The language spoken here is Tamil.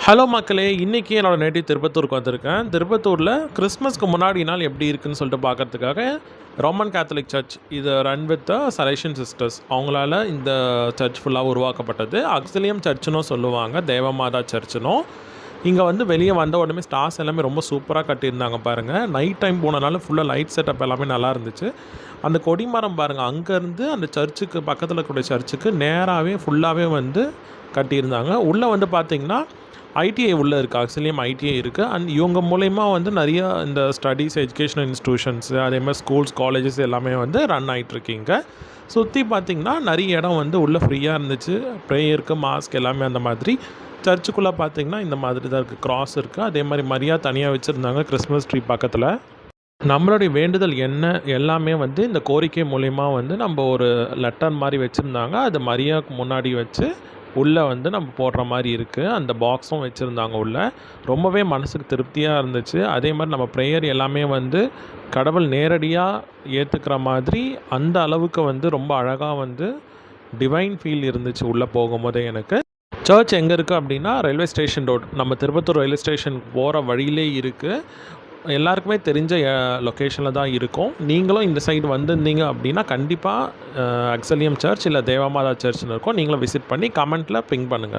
ஹலோ மக்களே! இன்னைக்கு என்னோட நேட்டிவ் திருப்பத்தூருக்கு வந்திருக்கேன். திருப்பத்தூர்ல கிறிஸ்மஸ்க்கு முன்னாடி நாள் எப்படி இருக்குன்னு சொல்லிட்டு பார்க்கறதுக்காக, ரோமன் கேத்தலிக் சர்ச் இத ரன் வித் த சலேஷியன் சிஸ்டர்ஸ். அவங்களால இந்த சர்ச் ஃபுல்லா உருவாக்கப்பட்டது. ஆக்ஸிலியம் சர்ச்சுன்னும் சொல்லுவாங்க. தேவமாதா சர்ச்சுன்னும். இங்க வந்து வெளிய வந்த உடனே ஸ்டார்ஸ் எல்லாமே ரொம்ப சூப்பரா கட்டியிருந்தாங்க பாருங்க. நைட் டைம் போனனால ஃபுல்லா லைட் செட்டப் எல்லாமே நல்லா இருந்துச்சு. அந்த கொடிமரம் பாருங்க, அங்கருந்து அந்த சர்ச்சுக்கு பக்கத்துல இருக்கக்கூடிய சர்ச்சுக்கு நேராவே ஃபுல்லாவே வந்து கட்டியிருந்தாங்க. உள்ள வந்து பார்த்தீங்கன்னா ஐடிஐ உள்ளே இருக்குது. ஆக்சுவலியும் ஐடிஐ இருக்குது. அண்ட் இவங்க மூலயமா வந்து நிறைய இந்த ஸ்டடீஸ் எஜுகேஷனல் இன்ஸ்டியூஷன்ஸு அதேமாதிரி ஸ்கூல்ஸ் காலேஜஸ் எல்லாமே வந்து ரன் ஆகிட்ருக்கீங்க. சுற்றி பார்த்திங்கன்னா நிறைய இடம் வந்து உள்ளே ஃப்ரீயாக இருந்துச்சு. ப்ரேயருக்கு மாஸ்க் எல்லாமே அந்த மாதிரி. சர்ச்சுக்குள்ளே பார்த்திங்கன்னா இந்த மாதிரி தான் இருக்குது. க்ராஸ் இருக்குது. அதே மாதிரி மரியா தனியாக வச்சுருந்தாங்க கிறிஸ்மஸ் ட்ரீ பக்கத்தில். நம்மளுடைய வேண்டுதல் என்ன எல்லாமே வந்து இந்த கோரிக்கை மூலயமா வந்து நம்ம ஒரு லெட்டர் மாதிரி வச்சுருந்தாங்க. அது மரியாவுக்கு முன்னாடி வச்சு உள்ளே வந்து நம்ம போடுற மாதிரி இருக்குது. அந்த பாக்ஸும் வச்சுருந்தாங்க உள்ளே. ரொம்பவே மனசுக்கு திருப்தியாக இருந்துச்சு. அதே மாதிரி நம்ம ப்ரேயர் எல்லாமே வந்து கடவுள் நேரடியாக ஏற்றுக்கிற மாதிரி அந்த அளவுக்கு வந்து ரொம்ப அழகாக வந்து டிவைன் ஃபீல் இருந்துச்சு உள்ளே போகும்போதே எனக்கு. சர்ச் எங்கே இருக்குது அப்படின்னா ரயில்வே ஸ்டேஷன் ரோட். நம்ம திருப்பத்தூர் ரயில்வே ஸ்டேஷனுக்கு போகிற வழியிலே இருக்குது. எல்லாருக்குமே தெரிஞ்ச லொக்கேஷனில் தான் இருக்கும். நீங்களும் இந்த சைடு வந்திருந்தீங்க அப்படின்னா கண்டிப்பாக அக்ஸலியம் சர்ச் இல்லை தேவமாதா சர்ச்னு இருக்கும். நீங்களும் விசிட் பண்ணி கமெண்ட்டில் பிங் பண்ணுங்கள்.